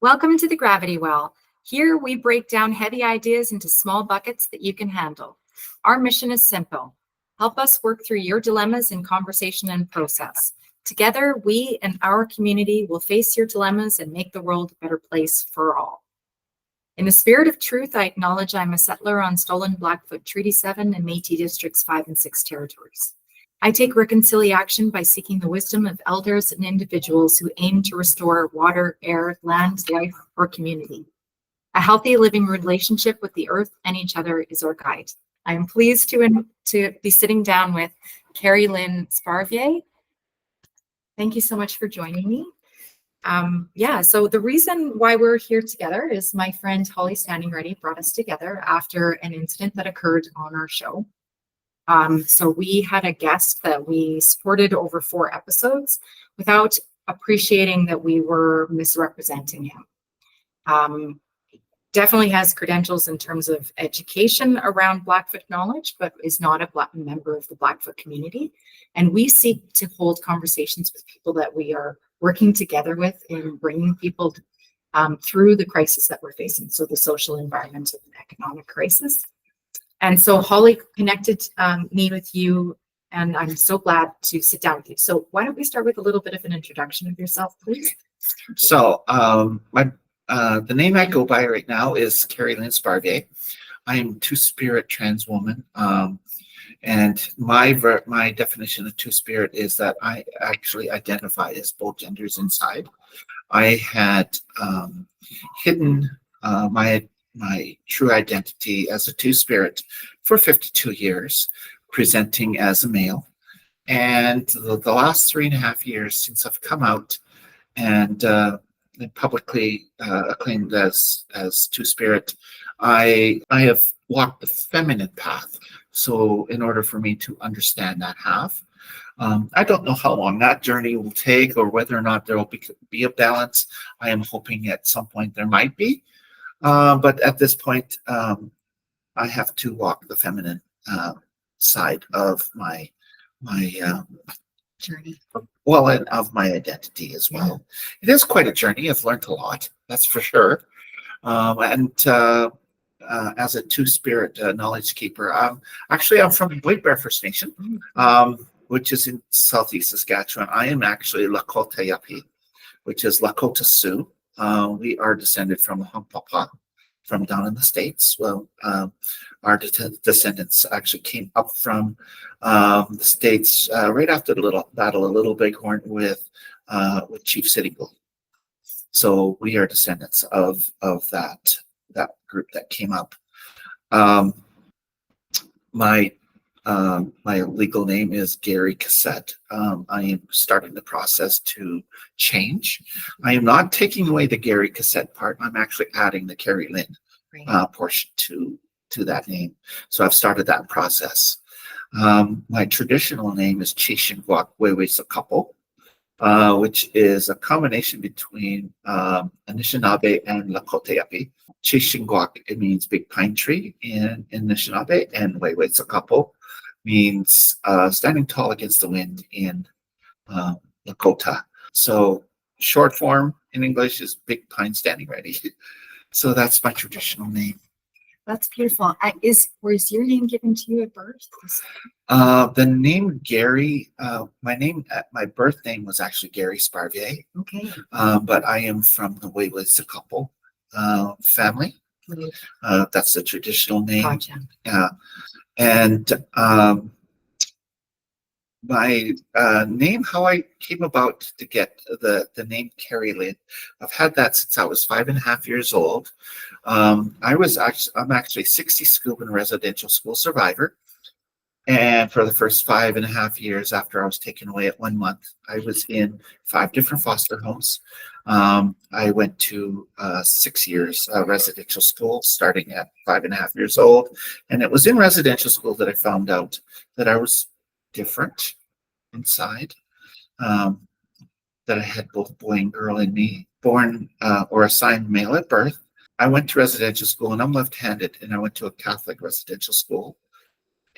Welcome to the Gravity Well. Here we break down heavy ideas into small buckets that you can handle. Our mission is simple. Help us work through your dilemmas in conversation and process. Together, we and our community will face your dilemmas and make the world a better place for all. In the spirit of truth, I acknowledge I'm a settler on stolen Blackfoot Treaty 7 and Métis Districts 5 and 6 territories. I take reconciliation by seeking the wisdom of elders and individuals who aim to restore water, air, land, life, or community. A healthy living relationship with the earth and each other is our guide. I am pleased to be sitting down with Karrie Lynn Sparvier. Thank you so much for joining me. So the reason why we're here together is my friend Holly Standing Ready brought us together after an incident that occurred on our show. So we had a guest that we supported over 4 episodes without appreciating that we were misrepresenting him. Definitely has credentials in terms of education around Blackfoot knowledge, but is not a member of the Blackfoot community. And we seek to hold conversations with people that we are working together with in bringing people through the crisis that we're facing. So the social, environmental, and economic crisis. And so Holly connected me with you, and I'm so glad to sit down with you. So why don't we start with a little bit of an introduction of yourself, please? So the name I go by right now is Karrie Lynn Sparvier. I am Two-Spirit trans woman, and my definition of Two-Spirit is that I actually identify as both genders inside. I had hidden my true identity as a Two-Spirit for 52 years, presenting as a male. And the last 3.5 years since I've come out and publicly acclaimed as Two-Spirit, I have walked the feminine path. So in order for me to understand that half, I don't know how long that journey will take or whether or not there will be a balance. I am hoping at some point there might be. But at this point, I have to walk the feminine side of my Journey. Well, and of my identity as well. It is quite a journey. I've learned a lot, that's for sure. As a Two-Spirit knowledge keeper, I'm from White Bear First Nation, which is in southeast Saskatchewan. I am actually Lakota Yapi, which is Lakota Sioux. We are descended from Humpapa, from down in the States. Well, our descendants actually came up from the States right after the Battle of Little Bighorn with Chief Sitting Bull. So we are descendants of that group that came up. My legal name is Gary Cassette. I am starting the process to change. I am not taking away the Gary Cassette part. I'm actually adding the Karrie Lynn portion to that name. So I've started that process. My traditional name is Chishingwak Wewe which is a combination between Anishinaabe and Lakota Yapi. Chishingwak, it means big pine tree in Anishinaabe, and Wewe means standing tall against the wind in Lakota. So short form in English is big pine standing ready. So that's my traditional name. That's beautiful. Was your name given to you at birth? The name Gary, my birth name was actually Gary Sparvier. Okay. But I am from the Wew'suwakapa family. That's the traditional name. Gotcha. And my name, how I came about to get the name Karrie Lynn, I've had that since I was 5.5 years old. I'm actually 60 scuba and residential school survivor. And for the first 5.5 years after I was taken away at 1 month, I was in 5 different foster homes. I went to 6 years residential school, starting at 5.5 years old. And it was in residential school that I found out that I was different inside, that I had both boy and girl in me, born or assigned male at birth. I went to residential school, and I'm left-handed, and I went to a Catholic residential school.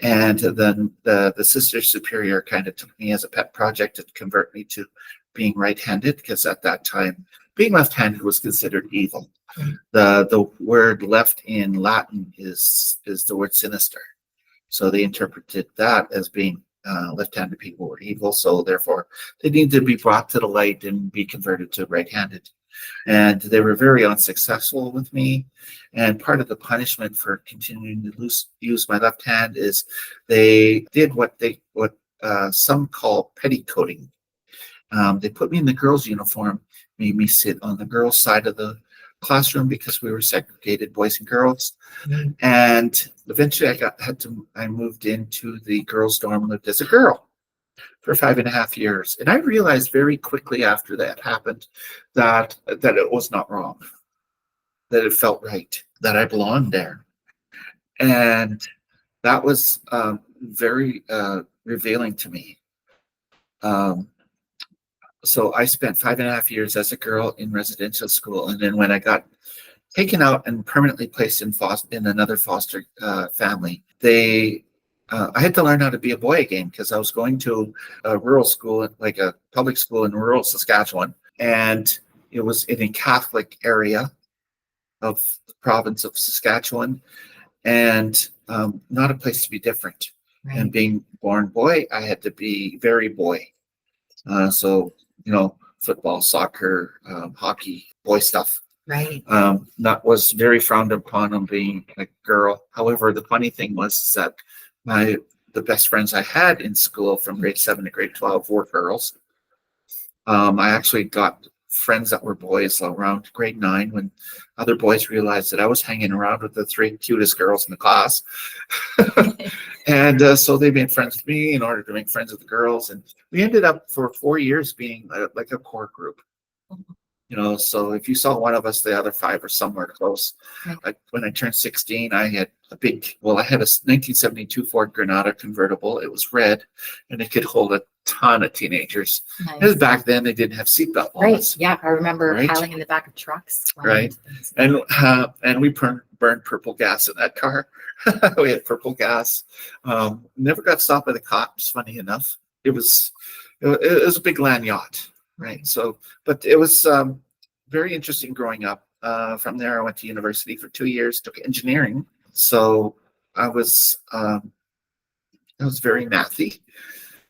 And then the sister superior kind of took me as a pet project to convert me to being right-handed, because at that time being left-handed was considered evil. The word left in Latin is the word sinister. So they interpreted that as being left-handed people were evil. So therefore they needed to be brought to the light and be converted to right-handed. And they were very unsuccessful with me. And part of the punishment for continuing to use my left hand is they did what some call petticoating. They put me in the girls' uniform, made me sit on the girls' side of the classroom because we were segregated, boys and girls. Mm-hmm. And eventually I moved into the girls' dorm and lived as a girl for 5.5 years. And I realized very quickly after that happened that it was not wrong, that it felt right, that I belonged there. And that was very revealing to me. So I spent 5.5 years as a girl in residential school. And then when I got taken out and permanently placed in another foster family, I had to learn how to be a boy again because I was going to a rural school, like a public school in rural Saskatchewan, and it was in a Catholic area of the province of Saskatchewan, and not a place to be different. Right. And being born boy, I had to be very boy. So, football, soccer, hockey, boy stuff. Right. That was very frowned upon on being a girl. However, the funny thing was that the best friends I had in school from grade 7 to grade 12 were girls. I actually got friends that were boys around grade 9 when other boys realized that I was hanging around with the 3 cutest girls in the class. And so they made friends with me in order to make friends with the girls. And we ended up for 4 years being like a core group. So if you saw one of us, the other 5 are somewhere close. Right. Like when I turned 16, I had a 1972 Ford Granada convertible. It was red, and it could hold a ton of teenagers. Nice. Because back then they didn't have seatbelt laws. Right. Yeah, I remember piling in the back of trucks. Right. And we burned purple gas in that car. We had purple gas. Never got stopped by the cops. Funny enough, it was a big land yacht. Right. So, but it was very interesting growing up. From there, I went to university for 2 years, took engineering. So I was very mathy.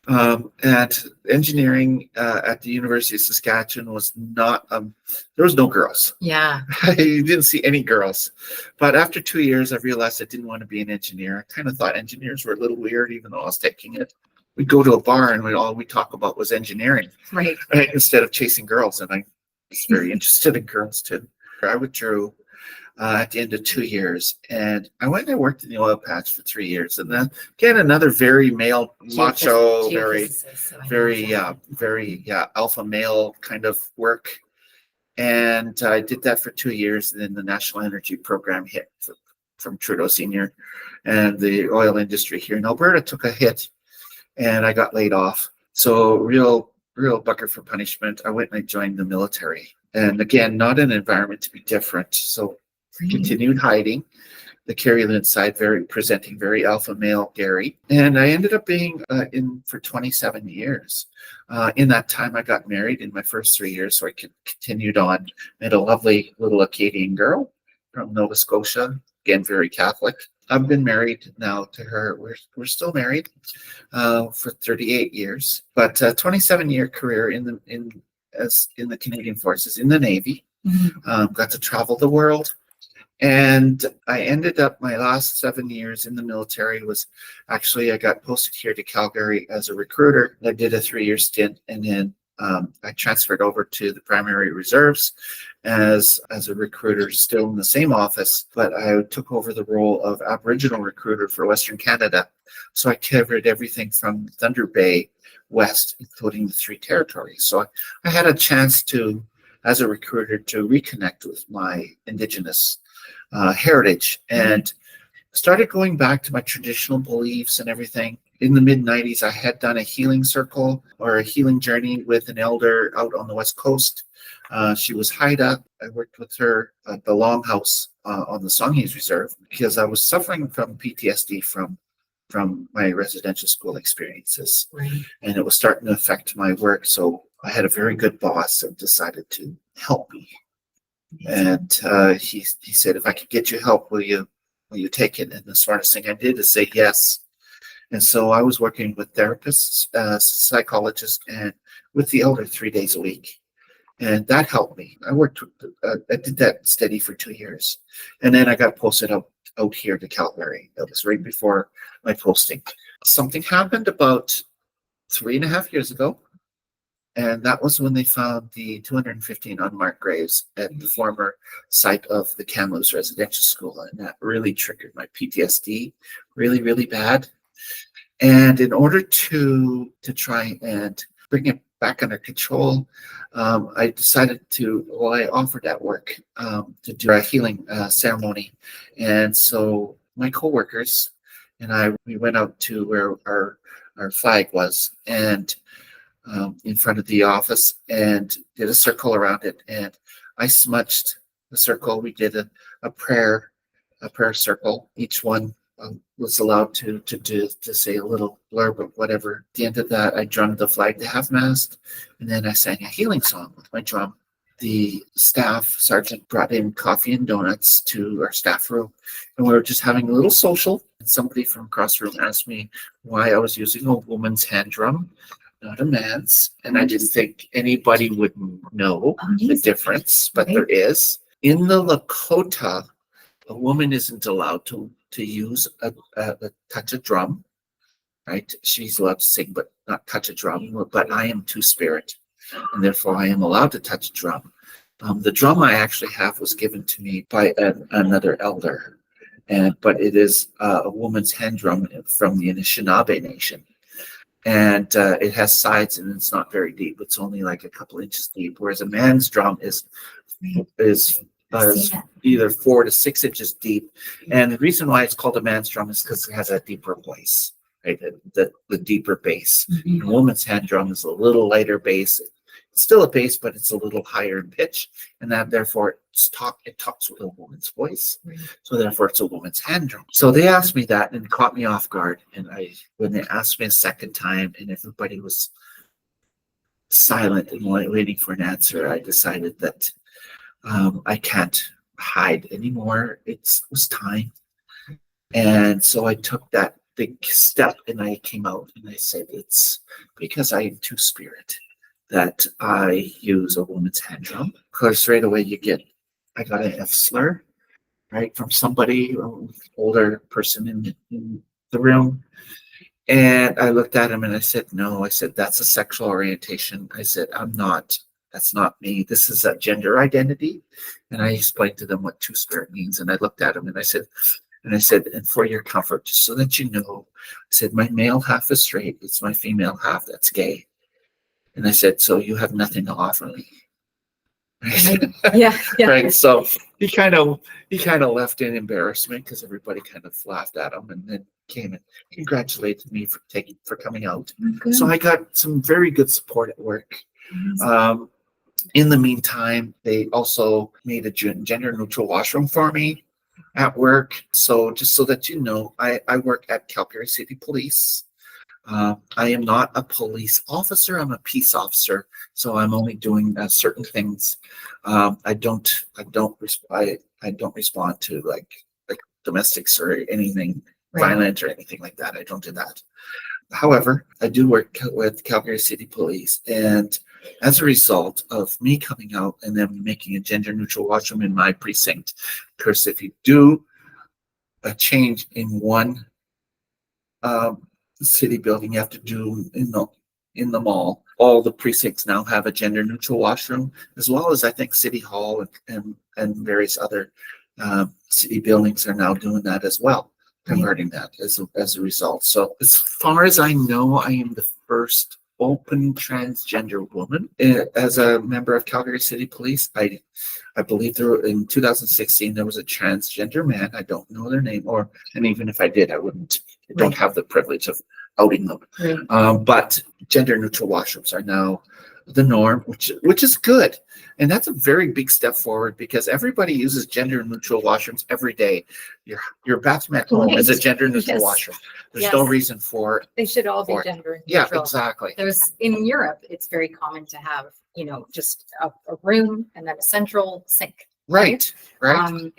And engineering at the University of Saskatchewan was not, there was no girls. Yeah. You didn't see any girls. But after 2 years, I realized I didn't want to be an engineer. I kind of thought engineers were a little weird, even though I was taking it. We'd go to a bar and all we talk about was engineering. Right. Instead of chasing girls. And I was very interested in girls too. I withdrew at the end of 2 years, and I went and worked in the oil patch for 3 years. And then again, another very male, macho, very alpha male kind of work. And I did that for 2 years. And then the National Energy Program hit from Trudeau Senior, and the oil industry here in Alberta took a hit. And I got laid off. So real bucket for punishment. I went and I joined the military. And again, not an environment to be different. So continued hiding. The Karrie Lynn side, presenting very alpha male Gary. And I ended up being in for 27 years. In that time, I got married in my first 3 years. So I continued on. Met a lovely little Acadian girl from Nova Scotia. Again, very Catholic. I've been married now to her. We're still married for 38 years, but 27-year career in the Canadian Forces, in the Navy. Mm-hmm. Got to travel the world, and I ended up my last 7 years in the military was actually I got posted here to Calgary as a recruiter. I did a 3-year stint, and then I transferred over to the primary reserves as a recruiter, still in the same office, but I took over the role of Aboriginal recruiter for Western Canada. So I covered everything from Thunder Bay west, including the 3 territories. So I had a chance to, as a recruiter, to reconnect with my indigenous heritage and started going back to my traditional beliefs and everything. In the mid-90s, I had done a healing circle or a healing journey with an elder out on the West Coast. She was Haida. I worked with her at the Longhouse on the Songhees Reserve because I was suffering from PTSD from my residential school experiences. Right. And it was starting to affect my work. So I had a very good boss that decided to help me. And he said, if I could get you help, will you take it? And the smartest thing I did is say yes. And so I was working with therapists, psychologists, and with the elder 3 days a week. And that helped me. I did that steady for 2 years. And then I got posted out here to Calgary. That was right before my posting. Something happened about 3.5 years ago. And that was when they found the 215 unmarked graves at the former site of the Kamloops Residential School. And that really triggered my PTSD really, really bad. And in order to try and bring it back under control, I decided I offered at work to do a healing ceremony. And so my coworkers and we went out to where our flag was, and in front of the office, and did a circle around it. And I smudged the circle. We did a prayer circle. Each one was allowed to say a little blurb of whatever. At the end of that, I drummed the flag to half-mast, and then I sang a healing song with my drum. The staff sergeant brought in coffee and donuts to our staff room, and we were just having a little social. And somebody from across the room asked me why I was using a woman's hand drum, not a man's, and I didn't think anybody would know the difference, but there is. In the Lakota, a woman isn't allowed to use touch a drum, right? She's allowed to sing, but not touch a drum. But I am two-spirit, and therefore I am allowed to touch a drum. The drum I actually have was given to me by another elder, but it is a woman's hand drum from the Anishinaabe Nation. And it has sides, and it's not very deep. It's only like a couple inches deep, whereas a man's drum is either 4 to 6 inches deep. And the reason why it's called a man's drum is because it has a deeper voice, right? The deeper bass. A woman's hand drum is a little lighter bass. It's still a bass, but it's a little higher in pitch, and that therefore it talks with a woman's voice. So therefore it's a woman's hand drum. So they asked me that, and it caught me off guard. And when they asked me a second time, and everybody was silent and waiting for an answer, I decided that I can't hide anymore. It was time. And so I took that big step, and I came out and I said, it's because I am two-spirit that I use a woman's hand drum. Of course, right away I got an F slur, right, from somebody, older person in the room. And I looked at him and I said, no, I said, that's a sexual orientation. I said, that's not me. This is a gender identity. And I explained to them what two-spirit means. And I looked at him and I said, and for your comfort, just so that you know, I said, my male half is straight. It's my female half that's gay. And I said, so you have nothing to offer me. Yeah. Right. So he kind of left in embarrassment because everybody kind of laughed at him, and then came and congratulated me for coming out. Good. So I got some very good support at work. In the meantime, they also made a gender neutral washroom for me at work. So just so that you know, I work at Calgary City Police. I am not a police officer. I'm a peace officer. So I'm only doing certain things. I don't respond to like domestics or anything violent or anything like that. I don't do that. However, I do work with Calgary City Police, and as a result of me coming out and then making a gender neutral washroom in my precinct, because if you do a change in one city building, you have to do in the mall. All the precincts now have a gender neutral washroom, as well as I think City Hall and various other city buildings are now doing that as well, converting that as a result. So as far as I know, I am the first open transgender woman as a member of Calgary City Police. I believe in 2016 there was a transgender man. I don't know their name, and even if I did, I don't have the privilege of outing them. But gender neutral washrooms are now the norm, which is good. And that's a very big step forward because everybody uses gender neutral washrooms every day. Your bathroom at home is a Right. gender neutral Yes. washroom. There's no Yes. reason for They should all be for it. gender Yeah, neutral. exactly. There's in Europe, it's very common to have, just a room and then a central sink. Right. And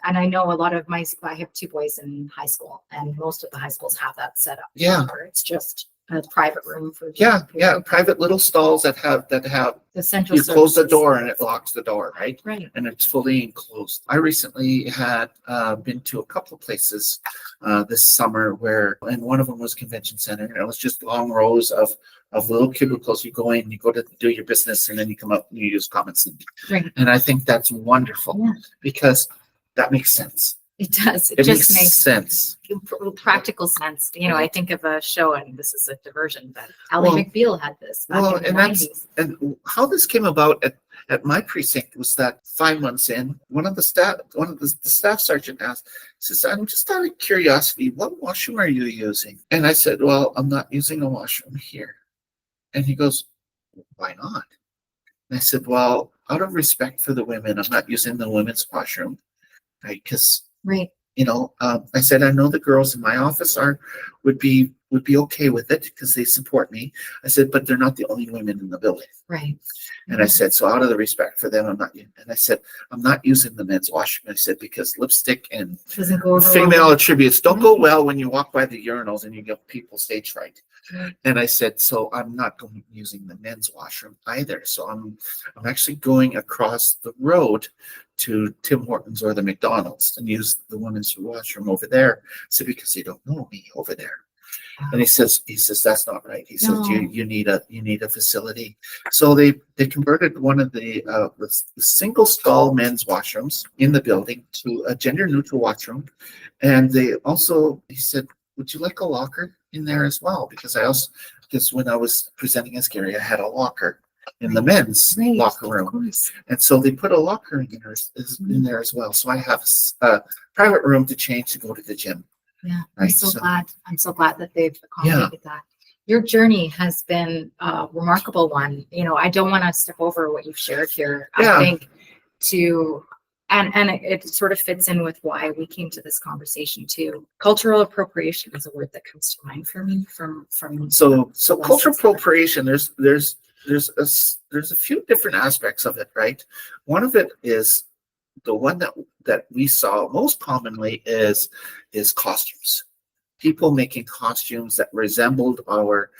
I know a lot of I have 2 boys in high school, and most of the high schools have that set up. Yeah. Where it's just a private room for Yeah. Private little stalls that have the central. you close the services. door and it locks the door, right? Right. And it's fully enclosed. I recently had been to a couple of places this summer and one of them was convention center, and it was just long rows of little cubicles. You go in, you go to do your business, and then you come up and you use common sense. Right. And I think that's wonderful Yeah. because that makes sense. It does. It just makes sense. practical sense. I think of a show, and this is a diversion, but Ally Well- McBeal had this back in the and 90s. and how this came about at my precinct was that 5 months in, one of the staff sergeant asked, says, "I'm just out of curiosity, what washroom are you using?" And I said, "Well, I'm not using a washroom here." And he goes, "Why not?" And I said, "Well, out of respect for the women, I'm not using the women's washroom, right? Because Right. I said, I know the girls in my office would be okay with it because they support me. I said, but they're not the only women in the building." Right. And I said, so out of the respect for them, I'm not. And I said, I'm not using the men's washroom. I said, because lipstick and Doesn't go over female well. attributes don't go well when you walk by the urinals and you give people stage fright. Right. And I said, so I'm not using the men's washroom either. So I'm actually going across the road to Tim Hortons or the McDonald's and use the women's washroom over there. So because they don't know me over there. And he says, that's not right. He says, No. you need a facility. So they converted one of the single stall men's washrooms in the building to a gender neutral washroom. And he said, would you like a locker in there as well? Because when I was presenting as Karrie, I had a locker in the men's locker room. And so they put a locker in there as well. So I have a private room to change to go to the gym. Yeah, Right, I'm so glad that they've accommodated that. Your journey has been a remarkable one. I don't want to step over what you've shared here. Yeah. I think and it sort of fits in with why we came to this conversation too. Cultural appropriation is a word that comes to mind for me from so cultural appropriation. There's a few different aspects of it, right? One of it is the one that we saw most commonly is costumes. People making costumes that resembled our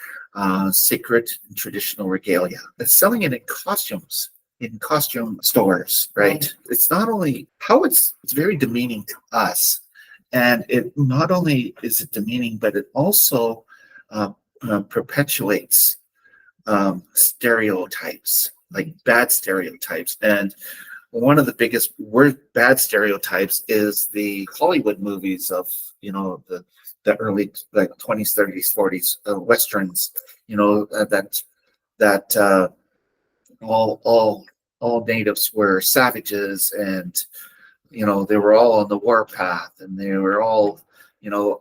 sacred and traditional regalia. It's selling it in costumes, in costume stores, right? It's not only it's very demeaning to us. And it not only is it demeaning, but it also perpetuates stereotypes, like bad stereotypes. And one of the biggest bad stereotypes is the Hollywood movies of, the early 20s, 30s, 40s westerns, that all natives were savages, and they were all on the war path, and they were all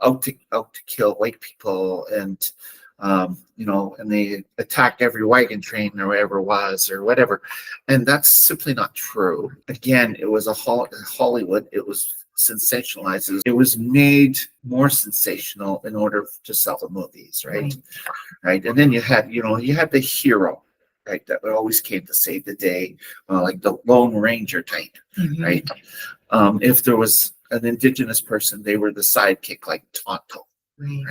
out to kill white people, and and they attacked every wagon train there ever was, or whatever. And that's simply not true. Again, it was Hollywood. It was sensationalized. It was made more sensational in order to sell the movies, right? And then you had the hero, right, that always came to save the day, like the Lone Ranger type, right? If there was an indigenous person, they were the sidekick, like Tonto.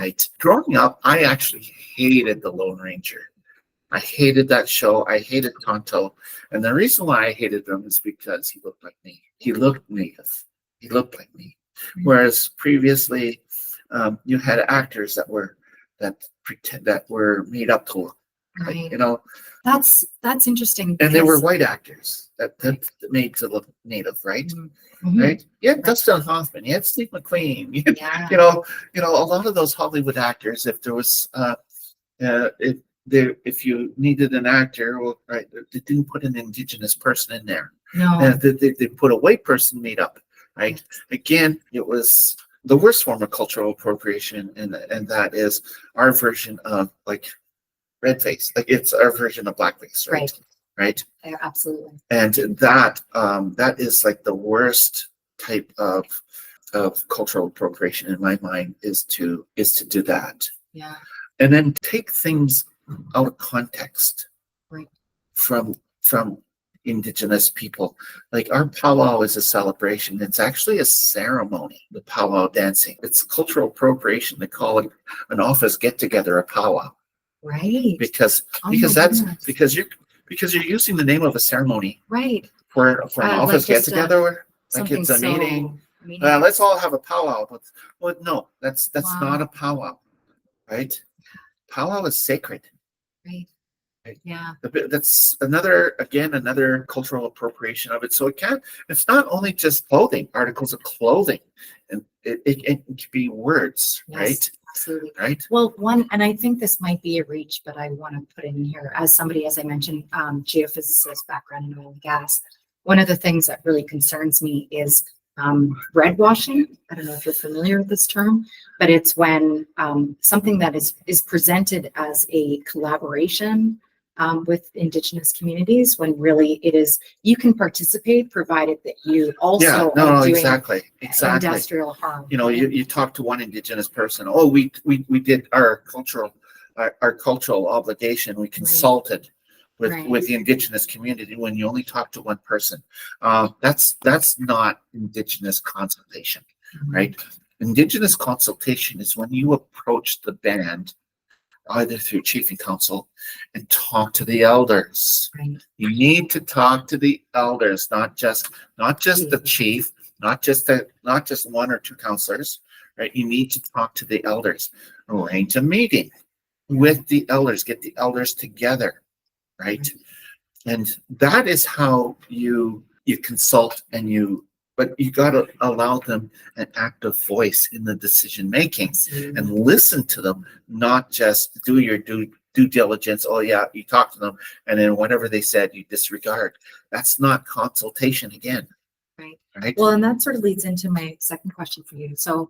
Right. Growing up, I actually hated the Lone Ranger. I hated that show. I hated Tonto. And the reason why I hated him is because he looked like me. He looked native. He looked like me. Whereas previously, you had actors that were made up to look. Right. That's interesting. And they were white actors that made to look native, right? Right? You had Dustin Hoffman, you had Steve McQueen, a lot of those Hollywood actors. If there was, if you needed an actor, well, right, they didn't put an indigenous person in there. No, they put a white person made up, right? Again, it was the worst form of cultural appropriation, and that is our version of like red face. Like it's our version of blackface, right? Right. Yeah, absolutely. And that is like the worst type of cultural appropriation in my mind is to do that. Yeah. And then take things out of context. Right. From indigenous people. Like our powwow is a celebration. It's actually a ceremony, the powwow dancing. It's cultural appropriation. They call it an office get together, a powwow. Right. Because that's because you're using the name of a ceremony. Right. For an office get together, like it's a so meeting. Let's all have a powwow. But well, no, that's not a powwow, right? Powwow is sacred. Right. Yeah. That's another cultural appropriation of it. So it's not only just clothing, articles of clothing, and it can be words, yes, right? Absolutely. Right. Well, and I think this might be a reach, but I want to put in here as somebody, as I mentioned, geophysicist background in oil and gas. One of the things that really concerns me is red washing. I don't know if you're familiar with this term, but it's when something that is presented as a collaboration with indigenous communities, when really it is, you can participate provided that you also are doing exactly industrial harm. You know, you talk to one indigenous person. Oh, we did our cultural obligation. We consulted with the indigenous community. When you only talk to one person, that's not indigenous consultation, right? Indigenous consultation is when you approach the band either through chief and council and talk to the elders. Right. You need to talk to the elders, not just the chief, not just one or two counselors, right? You need to talk to the elders. Arrange a meeting with the elders, get the elders together, right? And that is how you consult but you got to allow them an active voice in the decision making and listen to them, not just do your due diligence. Oh yeah, you talk to them and then whatever they said you disregard. That's not consultation again. Right. Well, and that sort of leads into my second question for you. So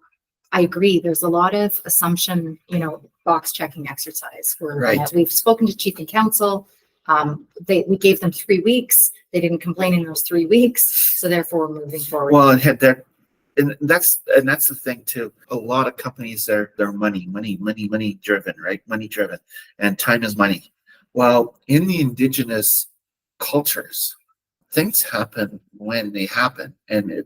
I agree. There's a lot of assumption, box checking exercise where we've spoken to chief and council. We gave them 3 weeks. They didn't complain in those 3 weeks, so therefore we're moving forward. Well, and that's the thing too. A lot of companies they're money driven, right? Money driven, and time is money. Well, in the indigenous cultures, things happen when they happen, and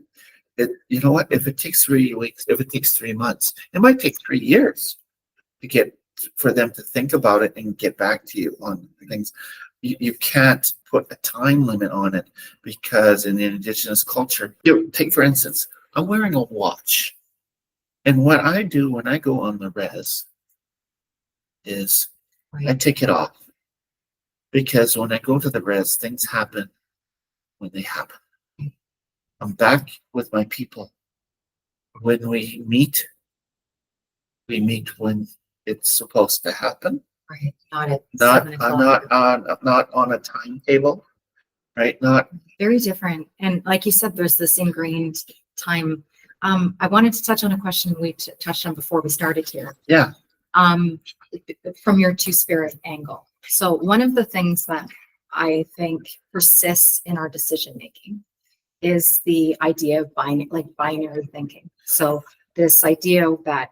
you know what? If it takes 3 weeks, if it takes 3 months, it might take 3 years for them to think about it and get back to you on things. You can't put a time limit on it because in the indigenous culture, take for instance, I'm wearing a watch. And what I do when I go on the res is I take it off. Because when I go to the res, things happen when they happen. I'm back with my people. When we meet when it's supposed to happen. Right. Not at not on a timetable, right? Not very different. And like you said, there's this ingrained time. I wanted to touch on a question we touched on before we started here. Yeah. From your two-spirit angle. So one of the things that I think persists in our decision making is the idea of binary thinking. So this idea that,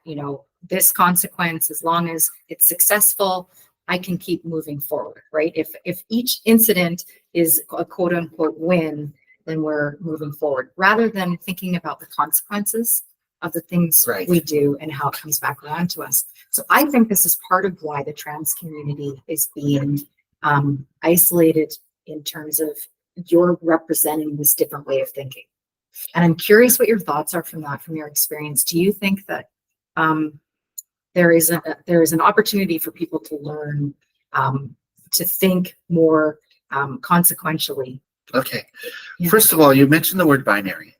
this consequence, as long as it's successful, I can keep moving forward, right? If each incident is a quote unquote win, then we're moving forward rather than thinking about the consequences of the things we do and how it comes back around to us. So I think this is part of why the trans community is being isolated in terms of you're representing this different way of thinking. And I'm curious what your thoughts are from your experience. Do you think that there is an opportunity for people to learn to think more consequentially? Okay. Yeah. First of all, you mentioned the word binary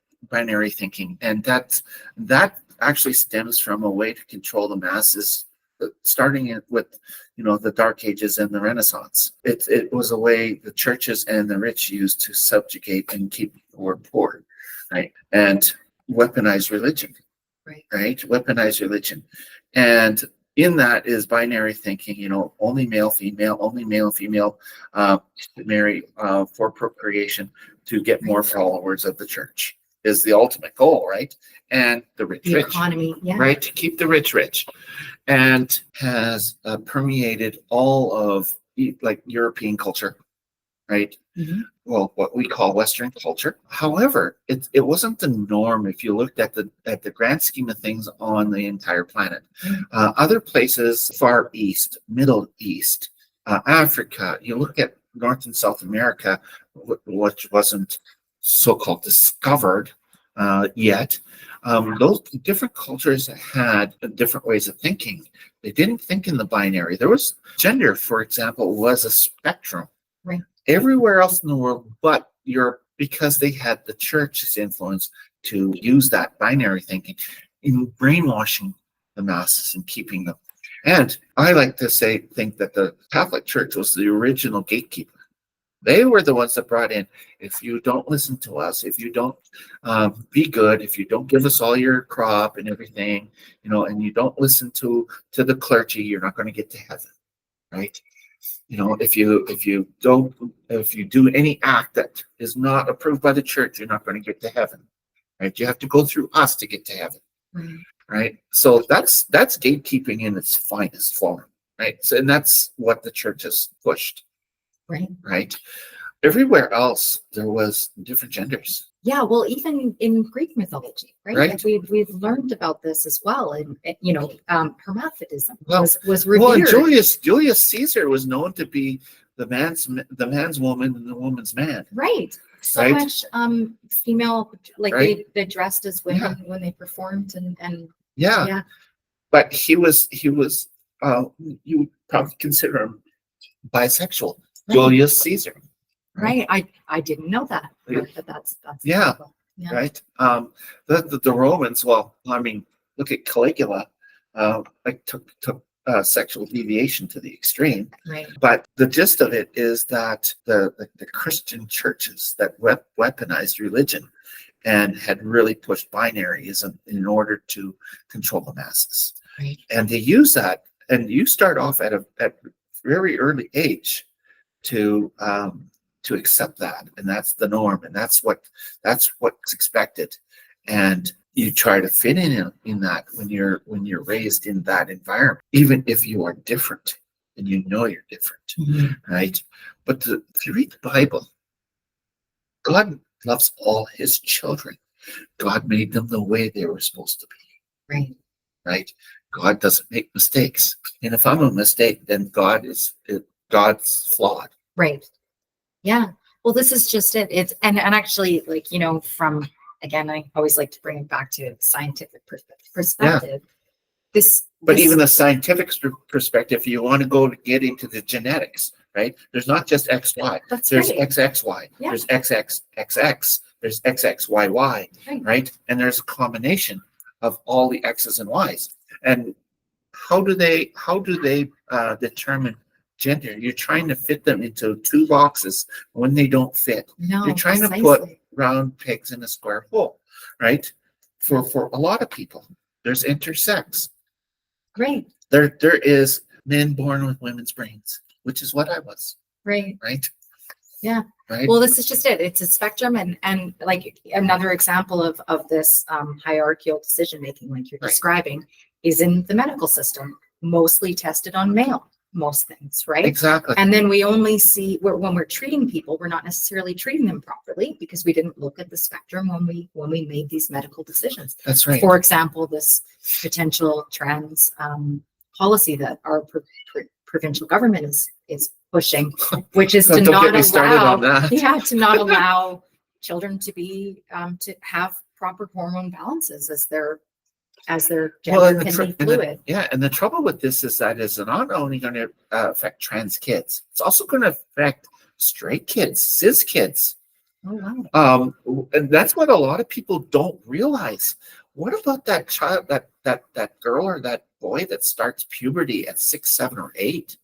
thinking, and that actually stems from a way to control the masses, starting with the Dark Ages and the Renaissance. It was a way the churches and the rich used to subjugate and keep the poor, right? And weaponize religion. Right. Weaponize religion. And in that is binary thinking, only male, female, only male and female, marry for procreation to get more followers of the church is the ultimate goal, right? And the rich, The rich, economy, yeah. right? To keep the rich, rich, and has permeated all of like European culture, right? Mhm. Well, what we call Western culture. However, it wasn't the norm if you looked at the grand scheme of things on the entire planet. Other places, Far East, Middle East, Africa, you look at North and South America, which wasn't so-called discovered yet. Those different cultures had different ways of thinking. They didn't think in the binary. There was gender, for example, was a spectrum. Right. Everywhere else in the world but Europe, because they had the church's influence to use that binary thinking in brainwashing the masses and keeping them. And I like to think that the Catholic Church was the original gatekeeper. They were the ones that brought in, if you don't listen to us, if you don't be good, if you don't give us all your crop and everything, and you don't listen to the clergy, you're not going to get to heaven, right? If you do any act that is not approved by the church, you're not going to get to heaven, right? You have to go through us to get to heaven, right? So that's gatekeeping in its finest form, right? So, and that's what the church has pushed, right? Everywhere else there was different genders. Yeah, well, even in Greek mythology, right? Like we've learned about this as well, and hermaphroditism was revered. Well, Julius Caesar was known to be the man's woman and the woman's man. Right. So much female, like they dressed as women when they performed, and yeah. But he was you would probably consider him bisexual. Julius Caesar. Right. I didn't know that. But that's cool. Right. The Romans, well, I mean, look at Caligula, took sexual deviation to the extreme. Right. But the gist of it is that the Christian churches that weaponized religion and had really pushed binaryism in order to control the masses. Right. And they use that, and you start off at a very early age to accept that, and that's the norm, and that's what's expected, and you try to fit in that when you're raised in that environment, even if you are different and you're different, right? But if you read the Bible, God loves all His children. God made them the way they were supposed to be. Right? God doesn't make mistakes, and if I'm a mistake, then God's flawed. Right. Yeah. Well, this is just it. It's and actually, like, from, again, I always like to bring it back to scientific perspective. But even the scientific perspective, you want to get into the genetics, right? There's not just XY. There's XXY. Yeah. There's XXXX. There's XXYY, right? And there's a combination of all the X's and Y's. And how do they determine gender? You're trying to fit them into two boxes when they don't fit. No, you're trying to put round pegs in a square hole, right? For a lot of people, there's intersex. Right. There is men born with women's brains, which is what I was. Right. Right. Yeah. Right. Well, this is just it. It's a spectrum, and like another example of this hierarchical decision making, like you're describing, is in the medical system, mostly tested on male. Most things, right? Exactly. And then we only see when we're treating people, we're not necessarily treating them properly because we didn't look at the spectrum when we made these medical decisions. That's right. For example, this potential trans policy that our provincial government is pushing, which is to not allow children to be to have proper hormone balances as their gender can be fluid. And the trouble with this is that it's not only going to affect trans kids, it's also going to affect straight kids, cis kids. Oh, wow. And that's what a lot of people don't realize. What about that child, that girl or that boy that starts puberty at 6, 7, or 8?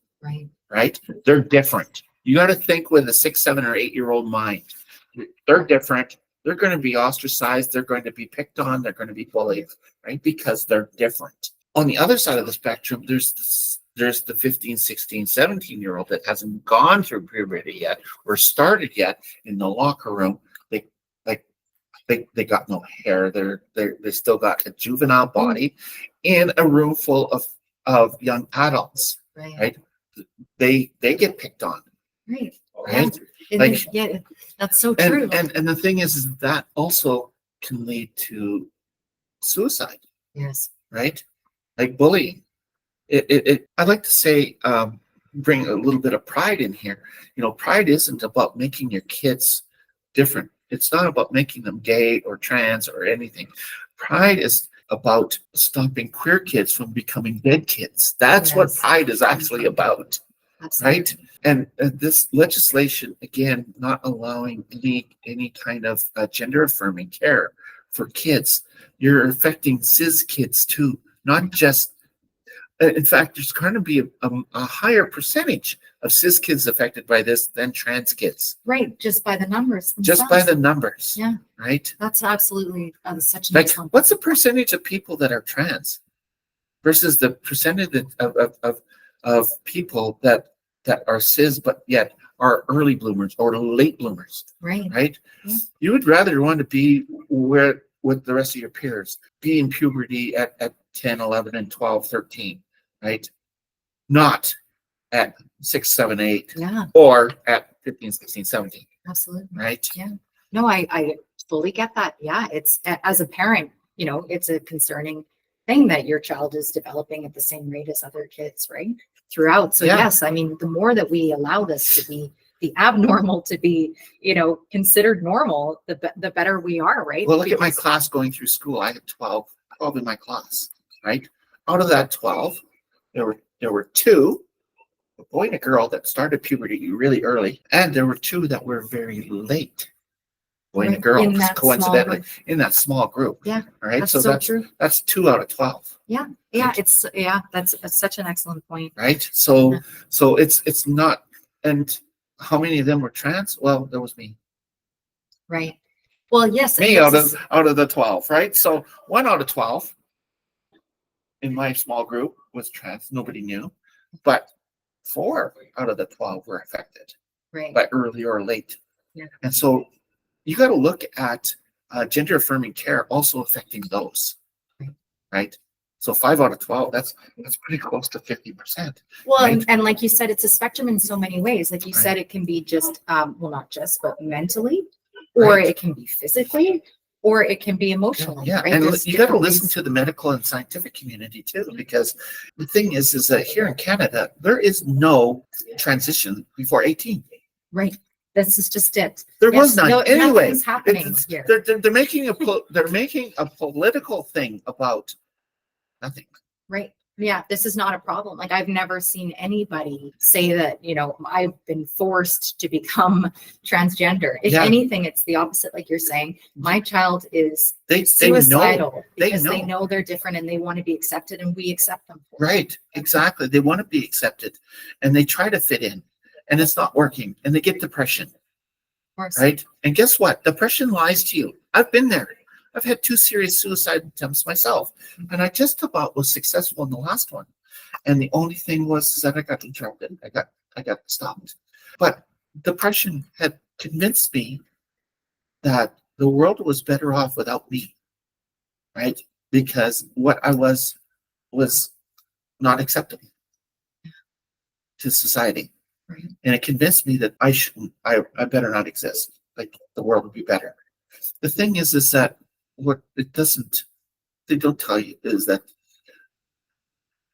Right? They're different. You got to think with a 6, 7, or 8-year-old mind. They're different. They're going to be ostracized. They're going to be picked on. They're going to be bullied, right? Because they're different. On the other side of the spectrum, there's the 15, 16, 17-year-old that hasn't gone through puberty yet or started yet in the locker room. They like they got no hair. They still got a juvenile body in a room full of young adults. Right? They get picked on. Right. Right? Yeah. Like, yeah, that's so true. And the thing is that also can lead to suicide. Yes. Right? Like bullying. I like to say, bring a little bit of pride in here. Pride isn't about making your kids different. It's not about making them gay or trans or anything. Pride is about stopping queer kids from becoming dead kids. That's what pride is actually about. Absolutely. Right? And this legislation, again, not allowing any kind of gender affirming care for kids. You're affecting cis kids too, not just. In fact, there's going to be a higher percentage of cis kids affected by this than trans kids. Right, just by the numbers. Just by the numbers. Yeah. Right? That's absolutely such an like, excellent. What's the percentage of people that are trans versus the percentage of people that are cis but yet are early bloomers or late bloomers? Right. Right? Yeah. You would rather want to be with the rest of your peers, be in puberty at 10, 11, and 12, 13. Right? Not at 6, 7, 8, or at 15, 16, 17. Absolutely. Right? Yeah. No, I fully get that. Yeah. It's, as a parent, it's a concerning thing that your child is developing at the same rate as other kids, right? Throughout. So yes, I mean, the more that we allow this to be the abnormal to be, considered normal, the better we are, right? Well, look at my class going through school. I had 12 in my class, right? Out of that 12, there were 2, a boy and a girl, that started puberty really early, and there were 2 that were very late. Boy and a girl, coincidentally, in that small group. Yeah. All right. That's so true. That's 2 out of 12. Yeah. Yeah. Right? That's such an excellent point. Right. So it's not. And how many of them were trans? Well, there was me. Right. Well, yes. Me out of the 12. Right. So 1 out of 12 in my small group was trans. Nobody knew, but 4 out of the 12 were affected. Right. By early or late. Yeah. And so you got to look at gender affirming care also affecting those. Right. So 5 out of 12, that's pretty close to 50%. Well, right? and like you said, it's a spectrum in so many ways. Like you said, it can be just, well, not just, but mentally, or it can be physically, or it can be emotionally. Yeah, right? And There's you got to different listen ways. to the medical and scientific community too, because the thing is that here in Canada, there is no transition before 18. Right. This is just it. There was none. No, Anyway, nothing's happening here. they're making a political thing about nothing. Right. Yeah, this is not a problem. Like, I've never seen anybody say that, I've been forced to become transgender. If anything, it's the opposite. Like you're saying, my child is suicidal because they know they're different and they want to be accepted, and we accept them. Right. Exactly. They want to be accepted and they try to fit in, and it's not working, and they get depression. Right. And guess what? Depression lies to you. I've been there. I've had 2 serious suicide attempts myself, and I just about was successful in the last one. And the only thing was that I got interrupted. I got stopped. But depression had convinced me that the world was better off without me, right? Because what I was not acceptable to society. Right. And it convinced me that I better not exist. Like, the world would be better. The thing is that what they don't tell you is that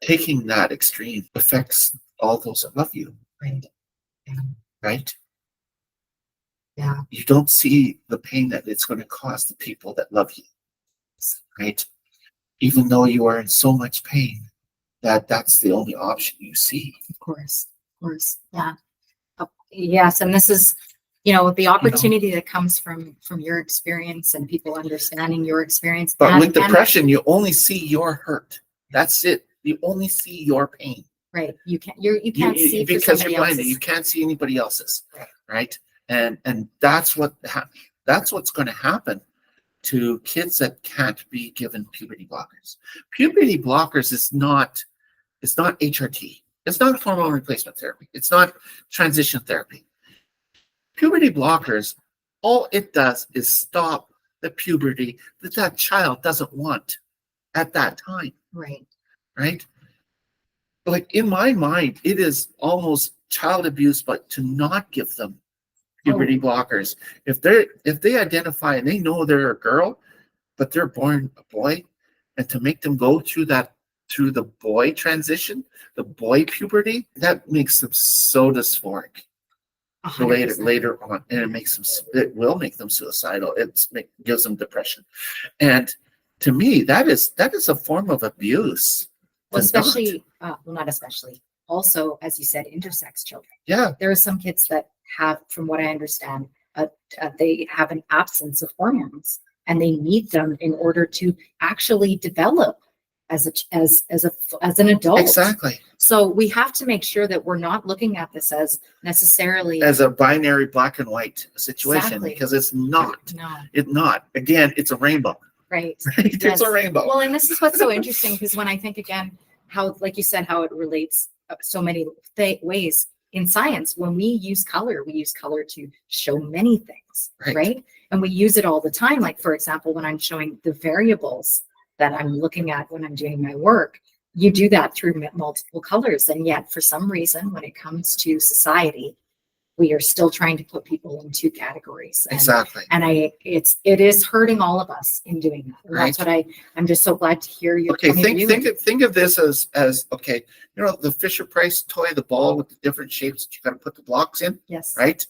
taking that extreme affects all those that love you. Right. Yeah. Right? Yeah. You don't see the pain that it's going to cause the people that love you. Right? Even though you are in so much pain, that's the only option you see. Of course. Yeah. Yes. And this is, the opportunity that comes from your experience and people understanding your experience. But with depression, you only see your hurt. That's it. You only see your pain. Right. You can't see because you're blinded. You can't see anybody else's. Right. And that's what's going to happen. to kids that can't be given puberty blockers. Puberty blockers is not, it's not HRT. It's not hormone replacement therapy. It's not transition therapy. Puberty blockers, all it does is stop the puberty that that child doesn't want at that time. Right. Right? Like in my mind, it is almost child abuse, but to not give them puberty blockers. If they identify and they know they're a girl, but they're born a boy, and to make them go through the boy transition, the boy puberty, that makes them so dysphoric. 100%. Later on, and it will make them suicidal. Gives them depression, and to me, that is a form of abuse. Well, especially, not especially. Also, as you said, intersex children. Yeah, There are some kids that have, from what I understand, they have an absence of hormones, and they need them in order to actually develop as an adult. exactly. So we have to make sure that we're not looking at this as necessarily As a binary black and white situation, Exactly. because it's not. no, It's not. Again, it's a rainbow. right. Right? Yes. It's a rainbow. Well, and this is what's so interesting, because when I think again, how, like you said, how it relates so many ways in science, when we use color to show many things, Right. right? And we use it all the time. Like, for example, when I'm showing the variables that I'm looking at when I'm doing my work, you do that through multiple colors. And yet, for some reason, when it comes to society, we are still trying to put people in two categories. Exactly. And it is hurting all of us in doing that. And that's what I'm just so glad to hear your Okay, point of view. think of this as okay, the Fisher Price toy, the ball with the different shapes that you got to put the blocks in, Yes. right?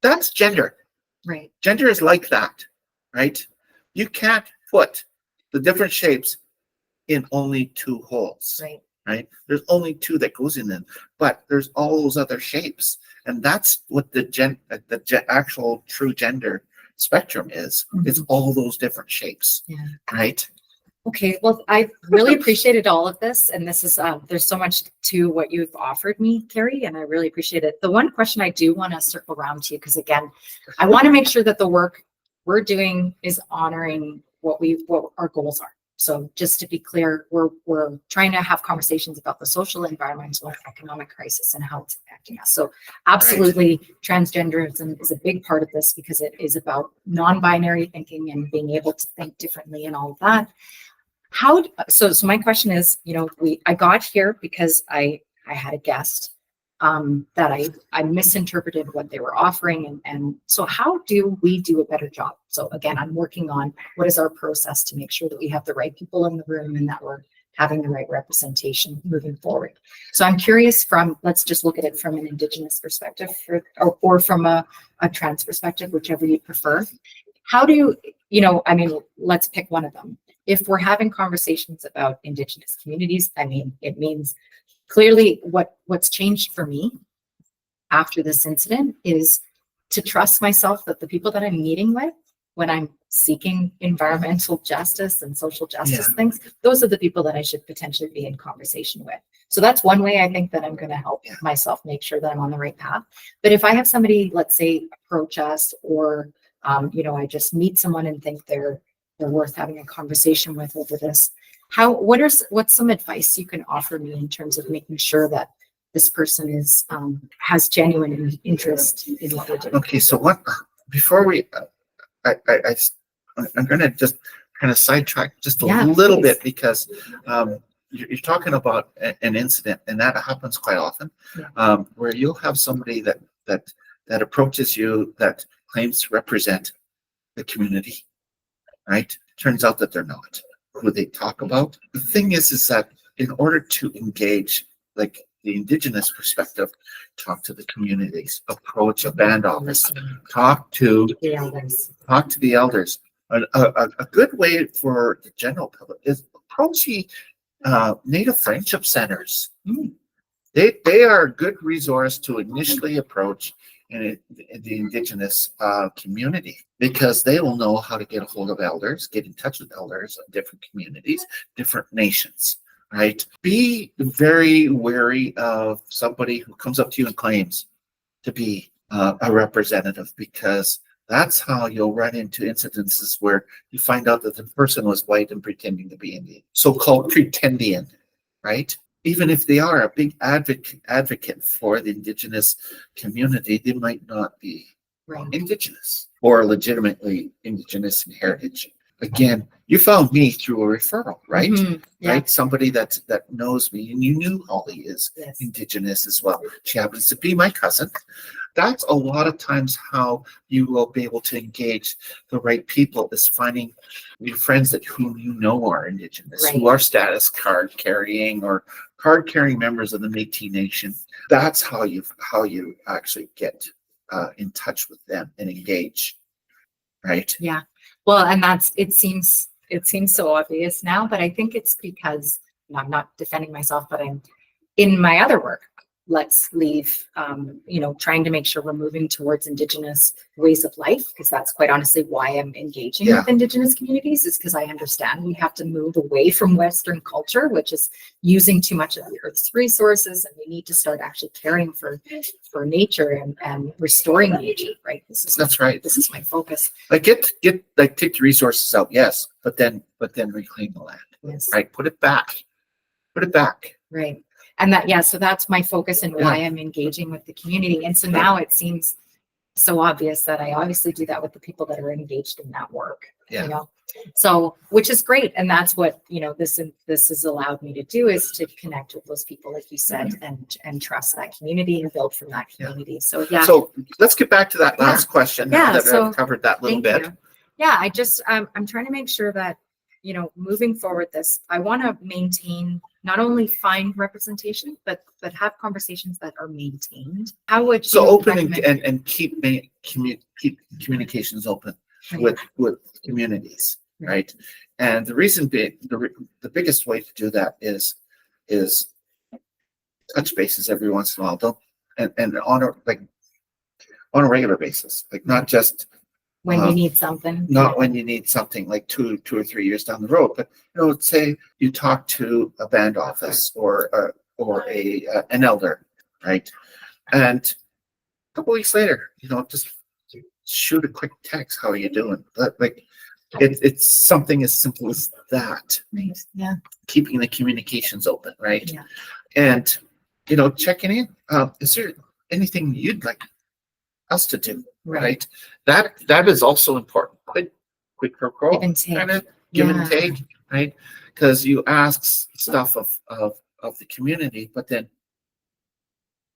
That's gender. Right. Gender is like that, right? You can't put the different shapes in only two holes, Right. There's only two that goes in them, but there's all those other shapes, and that's what the actual true gender spectrum is. Mhm. It's all those different shapes, Yeah. right? Okay. Well, I really appreciated all of this. And this is, there's so much to what you've offered me, Karrie, and I really appreciate it. The one question I do want to circle around to, because again, I want to make sure that the work we're doing is honoring what our goals are. So just to be clear, we're trying to have conversations about the social, environmental, and economic crisis and how it's affecting us. So absolutely, transgenderism is a big part of this, because it is about non-binary thinking and being able to think differently and all of that. So my question is, I got here because I had a guest that I misinterpreted what they were offering. And so how do we do a better job? So again, I'm working on what is our process to make sure that we have the right people in the room and that we're having the right representation moving forward. So I'm curious let's just look at it from an indigenous perspective or from a trans perspective, whichever you prefer. How do let's pick one of them. If we're having conversations about indigenous communities, it means clearly what's changed for me after this incident is to trust myself that the people that I'm meeting with when I'm seeking environmental justice and social justice things, those are the people that I should potentially be in conversation with. So that's one way I think that I'm going to help myself make sure that I'm on the right path. But if I have somebody, let's say, approach us, or I just meet someone and think they're worth having a conversation with over this, what's some advice you can offer me in terms of making sure that this person has genuine interest in what we're doing? Okay, so before we, I'm going to just kind of sidetrack just a little bit, because you're talking about an incident, and that happens quite often, where you'll have somebody that approaches you that claims to represent the community, right? Turns out that they're not who they talk about. The thing is that in order to engage, like the indigenous perspective, talk to the communities, approach a band office, talk to the elders. A good way for the general public is approaching Native Friendship Centers. They are a good resource to initially approach in the indigenous community, because they will know how to get a hold of elders, get in touch with elders of different communities, different nations, right? Be very wary of somebody who comes up to you and claims to be a representative, because That's how you'll run into incidences where you find out that the person was white and pretending to be Indian, so-called pretendian, right? Even if they are a big advocate for the indigenous community, they might not be Right. indigenous or legitimately indigenous in heritage. Again, you found me through a referral, right? Mhm. Yeah. Right? Somebody that knows me, and you knew Holly is Yes. indigenous as well. She happens to be my cousin. That's a lot of times how you will be able to engage the right people, is finding your friends that whom you know are indigenous, who Right. are status card carrying or card carrying members of the Métis Nation. That's how you actually get in touch with them and engage, right? Yeah. Well, and it seems so obvious now, but I think it's because, and I'm not defending myself, but I'm in my other work. Let's leave, trying to make sure we're moving towards Indigenous ways of life, because that's quite honestly why I'm engaging Yeah. with Indigenous communities, is because I understand we have to move away from Western culture, which is using too much of the Earth's resources, and we need to start actually caring for nature and restoring nature. Right. That's right. This is my focus. Like take the resources out, yes, but then reclaim the land, Yes. right? Put it back. Right. And so that's my focus and why I'm engaging with the community. And so now it seems so obvious that I obviously do that with the people that are engaged in that work, so, which is great. And that's what, this has allowed me to do, is to connect with those people, like you said, and trust that community and build from that community. So, yeah. So let's get back to that last question now that so I've covered that little bit. you. Yeah. I'm trying to make sure that, moving forward I want to maintain, not only find representation, but have conversations that are maintained. How would you open recommend- and keep communications open with communities, right? And the reason being, the biggest way to do that is touch bases every once in a while. Don't and on a regular basis, like not just when you need something, not when you need something like 2 or 3 years down the road, but say you talk to a band office or an elder, right? And a couple weeks later, just shoot a quick text. How are you doing? Like it's something as simple as that. Right. Yeah. Keeping the communications open, right? Yeah. And checking in. Is there anything you'd like us to do? Right. That is also important. Quick pro quo. Give and take. Kind of give and take, right? Because you ask stuff of the community, but then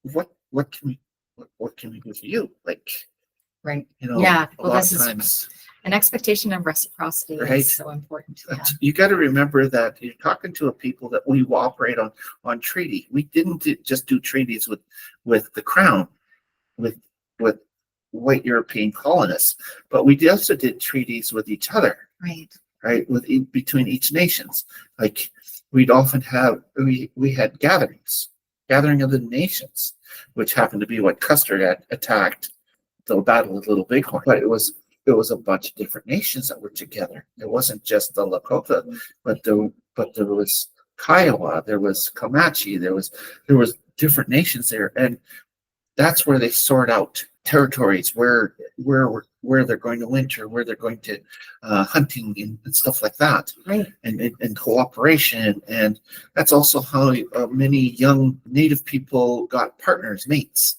what can we do for you? Like, right. A Well, lot of times an expectation of reciprocity is so important. You got to remember that you're talking to a people that we operate on treaty. We didn't just do treaties with the crown, with white European colonists, but we also did treaties with each other, right, between each nations. Like we'd often have we had gathering of the nations, which happened to be what Custer had attacked the Battle of Little Bighorn, but it was a bunch of different nations that were together. It wasn't just the Lakota, but there was Kiowa, there was Comanche, there was different nations there, and that's where they sort out territories, where they're going to winter, where they're going to hunting and stuff like that, right? And cooperation, and that's also how many young Native people got partners, mates,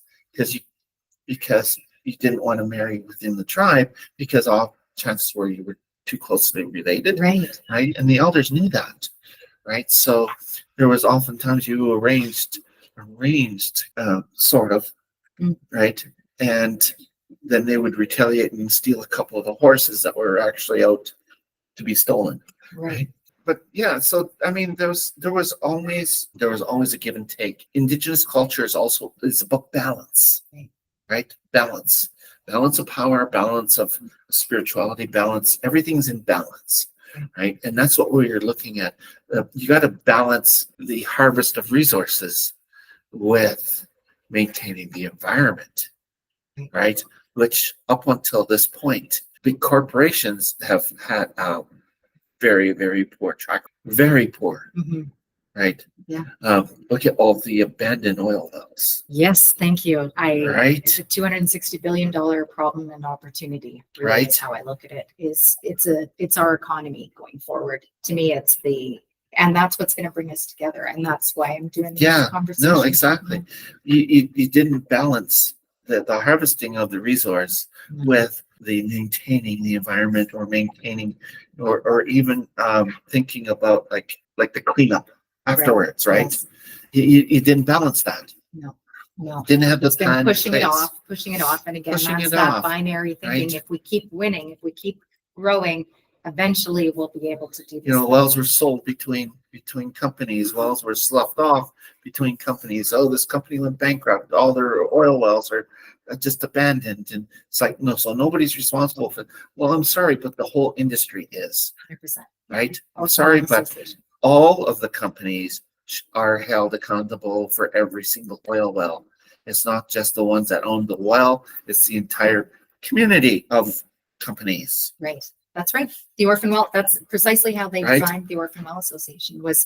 because you didn't want to marry within the tribe, because all chances were you were too closely related, right? And the elders knew that, right? So there was oftentimes you arranged sort of, right? And then they would retaliate and steal a couple of the horses that were actually out to be stolen, right? But yeah, so I mean, there was always a give and take. Indigenous culture is about balance, right? Balance of power, balance of spirituality, balance. Everything's in balance, right? And that's what we're looking at. You got to balance the harvest of resources with maintaining the environment, right? Which up until this point, big corporations have had very, very poor track, very poor. right? Yeah. Look at all the abandoned oil wells, Yes, thank you. right? It's a $260 billion problem and opportunity, really, Right. is how I look at it. It's our economy going forward. To me, and that's what's going to bring us together. And that's why I'm doing this Yeah, conversation. no, exactly. You didn't balance the harvesting of the resource Mhm. with the maintaining the environment, or maintaining, or even thinking about like the cleanup afterwards, right? Yes. You didn't balance that. No, no. Didn't have the It's been time and pushing it place. off. And again, Pushing that's it that off, binary thinking. right? If we keep winning, if we keep growing, eventually we'll be able to do this. Wells were sold between companies. Wells were sloughed off between companies. Oh, this company went bankrupt. All their oil wells are just abandoned. And it's like, no, so nobody's responsible for it. Well, I'm sorry, but the whole industry is, 100%. right? I'm Also sorry, an but association. all of the companies are held accountable for every single oil well. It's not just the ones that own the well, it's the entire community of companies. Right. That's right. The Orphan Well, that's precisely how they Right. designed the Orphan Well Association, was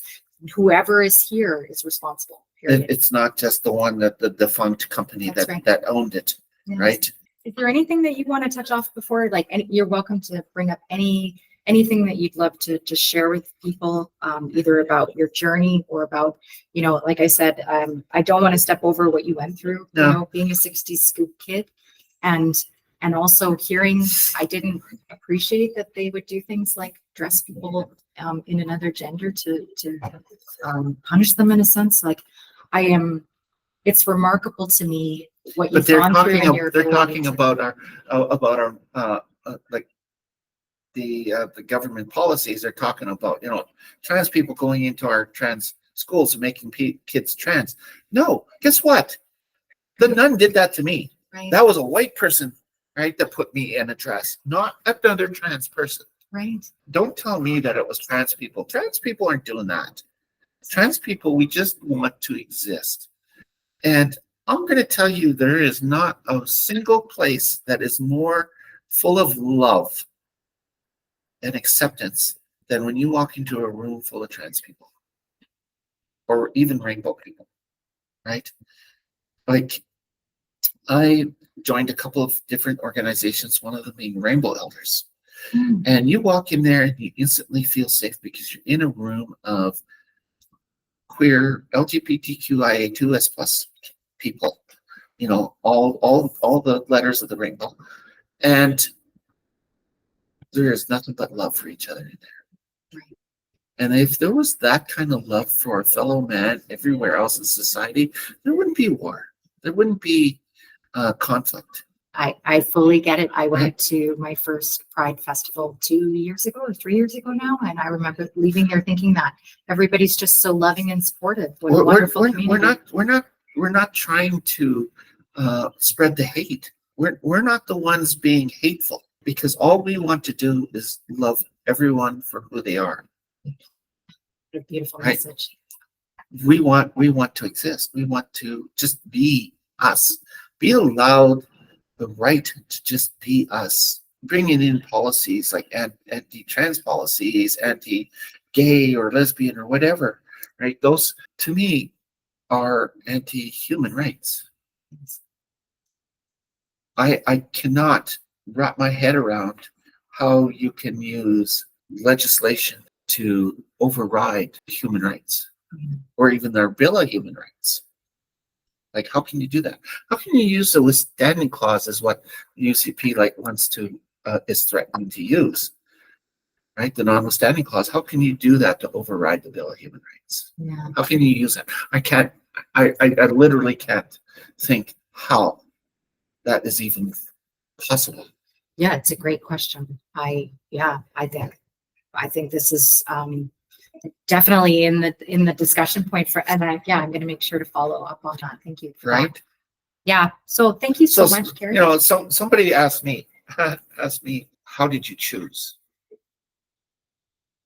whoever is here is responsible. Period. It's not just the one that the defunct company That's that right. that owned it, Yes. right? Is there anything that you want to touch off before? Like, you're welcome to bring up anything that you'd love to share with people, either about your journey or about, like I said, I don't want to step over what you went through, No. being a 60s scoop kid, and also hearing, I didn't appreciate that they would do things like dress people in another gender to punish them, in a sense. Like, it's remarkable to me what But you've gone through in your they're ability talking to- about our like the government policies. They're talking about trans people going into our trans schools and making kids trans. No, guess what? The nun did that to me. Right. That was a white person, right, that put me in a dress, not another trans person. Right. Don't tell me that it was trans people. Trans people aren't doing that. Trans people, we just want to exist. And I'm going to tell you, there is not a single place that is more full of love and acceptance than when you walk into a room full of trans people, or even rainbow people, right? Like, I joined a couple of different organizations, one of them being Rainbow Elders. And you walk in there and you instantly feel safe because you're in a room of queer, LGBTQIA2S plus people, all the letters of the rainbow. And there is nothing but love for each other in there. Right. And if there was that kind of love for a fellow man everywhere else in society, there wouldn't be war. There wouldn't be conflict. I fully get it. I went to my first Pride Festival 2 years ago or 3 years ago now, and I remember leaving there thinking that everybody's just so loving and supportive. What a wonderful community. We're not trying to spread the hate. We're not the ones being hateful, because all we want to do is love everyone for who they are. A beautiful Right. message. We want to exist. We want to just be us. Be allowed the right to just be us. Bringing in policies like anti-trans policies, anti-gay or lesbian or whatever, right? Those, to me, are anti-human rights. I cannot wrap my head around how you can use legislation to override human rights, or even their Bill of Human Rights. Like, how can you do that? How can you use the withstanding clause as what UCP wants to is threatening to use, right? The non-withstanding clause. How can you do that to override the Bill of Human Rights? Yeah. How can you use it? I can't. I literally can't think how that is even possible. Yeah, it's a great question. I think this is definitely in the discussion point for, and I'm going to make sure to follow up on that. Thank you for that. Right? Yeah. So thank you so much, Karrie. Somebody asked me, how did you choose?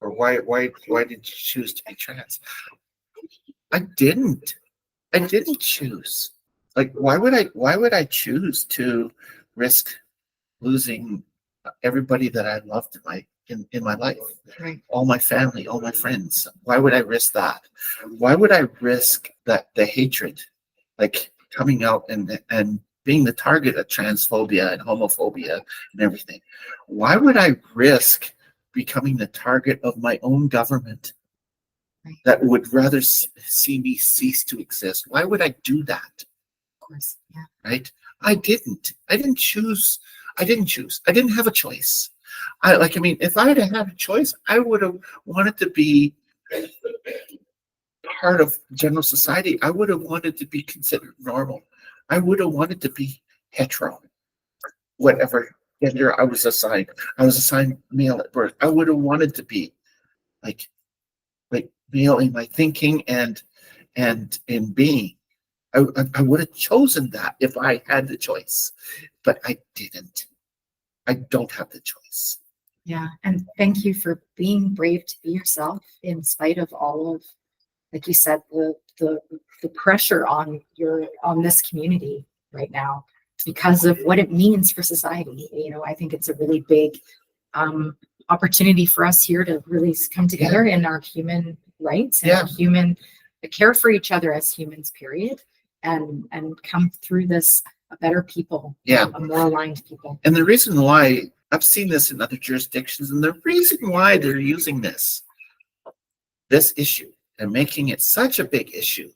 Or why did you choose to be trans? I didn't choose. Like, why would I choose to risk losing everybody that I loved in my in my life. Right. All my family, all my friends. Why would I risk that? Why would I risk that the hatred, like coming out and being the target of transphobia and homophobia and everything? Why would I risk becoming the target of my own government Right. that would rather see me cease to exist? Why would I do that? Of course. Yeah. Right? I didn't choose. I didn't have a choice. If I had had a choice, I would have wanted to be part of general society. I would have wanted to be considered normal. I would have wanted to be hetero, whatever gender I was assigned. I was assigned male at birth. I would have wanted to be like male in my thinking and in being. I would have chosen that if I had the choice, but I didn't. I don't have the choice. Yeah. And thank you for being brave to be yourself in spite of all of, like you said, the pressure on this community right now because of what it means for society. I think it's a really big opportunity for us here to really come together in our human rights and our human care for each other as humans, period, and come through this a better people, a more aligned people. And the reason why I've seen this in other jurisdictions, and the reason why they're using this issue and making it such a big issue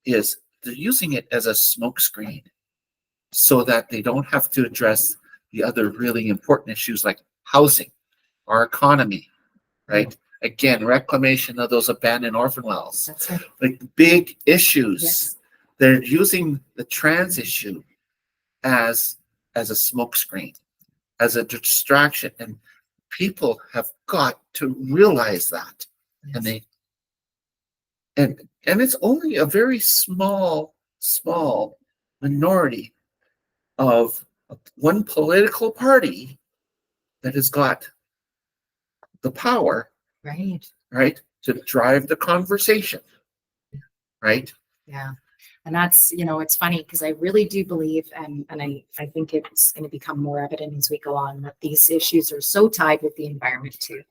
is they're using it as a smokescreen so that they don't have to address the other really important issues like housing, our economy, right? Again, reclamation of those abandoned orphan wells. That's right. Like big issues. Yes. They're using the trans issue as a smokescreen, as a distraction, and people have got to realize that. Yes. And it's only a very small minority of one political party that has got the power, right, to drive the conversation, right? Yeah. And that's, it's funny because I really do believe, and I think it's going to become more evident as we go on, that these issues are so tied with the environment too,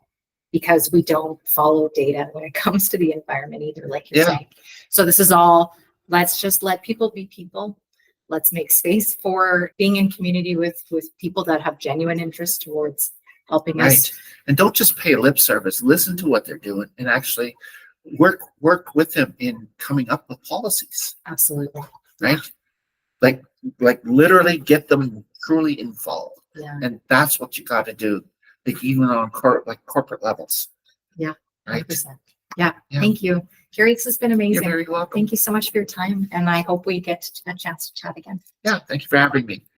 because we don't follow data when it comes to the environment either, like you're saying. So this is all, let's just let people be people. Let's make space for being in community with people that have genuine interest towards helping us. And don't just pay lip service. Listen to what they're doing and actually work with them in coming up with policies. Absolutely. Right? Like literally get them truly involved. Yeah. And that's what you got to do, like even on corporate levels. Yeah. Right. 100%. Yeah. Thank you, Karrie. This has been amazing. You're very welcome. Thank you so much for your time, and I hope we get a chance to chat again. Yeah. Thank you for having me.